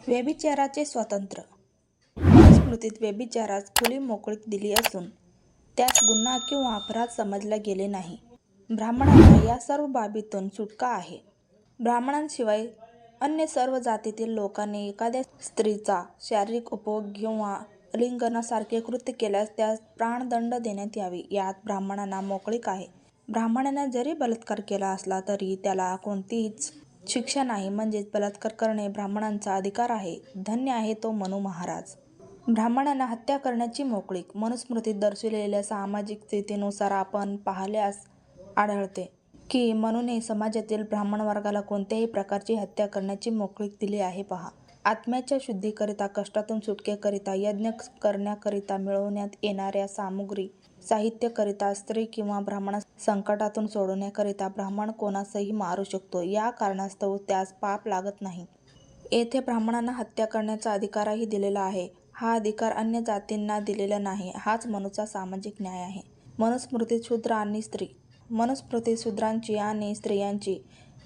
व्यभिचाराचे स्वातंत्र्य. मनुस्मृतीत व्यभिचारास खुली मोकळीक दिली असून त्यास गुन्हा किंवा अपराध समजले गेले नाही. ब्राह्मणांना या सर्व बाबीतून सुटका आहे. ब्राह्मणांशिवाय अन्य सर्व जातीतील लोकांनी एखाद्या स्त्रीचा शारीरिक उपभोग किंवा आलिंगनासारखे कृत्य केल्यास त्यास प्राणदंड देण्यात यावे, यात ब्राह्मणांना मोकळीक आहे. ब्राह्मणाने जरी बलात्कार केला असला तरी त्याला कोणतीच शिक्षा नाही, म्हणजेच बलात्कार करणे ब्राह्मणांचा अधिकार आहे. धन्य आहे तो मनू महाराज. ब्राह्मणांना हत्या करण्याची मोकळीक. मनुस्मृतीत दर्शविलेल्या सामाजिक स्थितीनुसार आपण पाहिल्यास आढळते की मनूने समाजातील ब्राह्मण वर्गाला कोणत्याही प्रकारची हत्या करण्याची मोकळीक दिली आहे. पहा. आत्म्याच्या शुद्धीकरिता, कष्टातून सुटकेकरिता, यज्ञ करण्याकरिता मिळवण्यात येणाऱ्या सामुग्री, साहित्याकरिता, स्त्री किंवा ब्राह्मणास संकटातून सोडवण्याकरिता ब्राह्मण कोणासही मारू शकतो. या कारणास्तव त्यास पाप लागत नाही. येथे ब्राह्मणांना हत्या करण्याचा अधिकारही दिलेला आहे. हा अधिकार अन्य जातींना दिलेला नाही. हाच मनूचा सामाजिक न्याय आहे. मनुस्मृतीत शूद्र आणि स्त्री. मनुस्मृतीत शूद्रांची आणि स्त्रियांची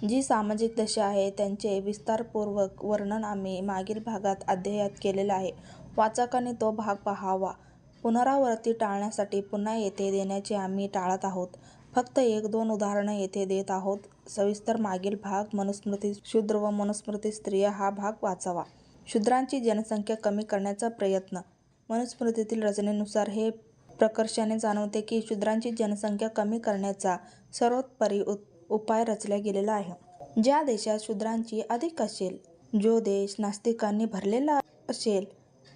जी सामाजिक दशा आहे त्यांचे विस्तारपूर्वक वर्णन आम्ही मागील भागात अध्यायात केलेले आहे. वाचकांनी तो भाग पाहावा. पुनरावृत्ती टाळण्यासाठी पुन्हा येथे देण्याचे आम्ही टाळत आहोत. फक्त 1-2 उदाहरणे येथे देत आहोत. सविस्तर मागील भाग मनुस्मृतीत शूद्र व मनुस्मृतीत स्त्रिया हा भाग वाचावा. शूद्रांची जनसंख्या कमी करण्याचा प्रयत्न. मनुस्मृतीतील रचनेनुसार हे प्रकर्षाने जाणवते की शूद्रांची जनसंख्या कमी करण्याचा सर्वोपरी उपाय रचला गेलेला आहे. ज्या देशात शूद्रांची अधिक असेल, जो देश नास्तिकांनी भरलेला असेल,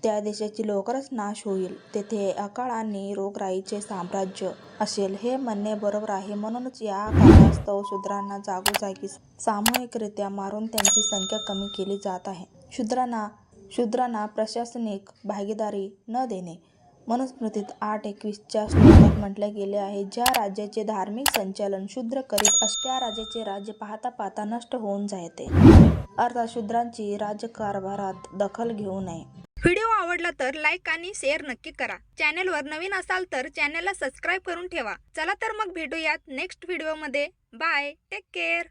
त्या देशाची लवकरच नाश होईल. तेथे अकाळ आणि रोगराईचे साम्राज्य असेल. हे म्हणणे बरोबर आहे. म्हणूनच या कारणास्तव शूद्रांना जागोजागी सामूहिकरित्या मारून त्यांची संख्या कमी केली जात आहे. शूद्रांना प्रशासनिक भागीदारी न देणे. मनुस्मृतीत 8:21 च्या श्लोकात म्हटले गेले आहे, ज्या राज्याचे धार्मिक संचालन शूद्र करीत असतात त्या राज्याचे राज्य पाहता पाहता नष्ट होऊन जाते. अर्थात शूद्रांची राज्यकारभारात दखल घेऊ नये. व्हिडिओ आवडला तर लाईक आणि शेअर नक्की करा. चॅनलवर नवीन असाल तर चॅनलला सबस्क्राईब करून ठेवा. चला तर मग भेटूयात नेक्स्ट व्हिडिओमध्ये. बाय. Take care.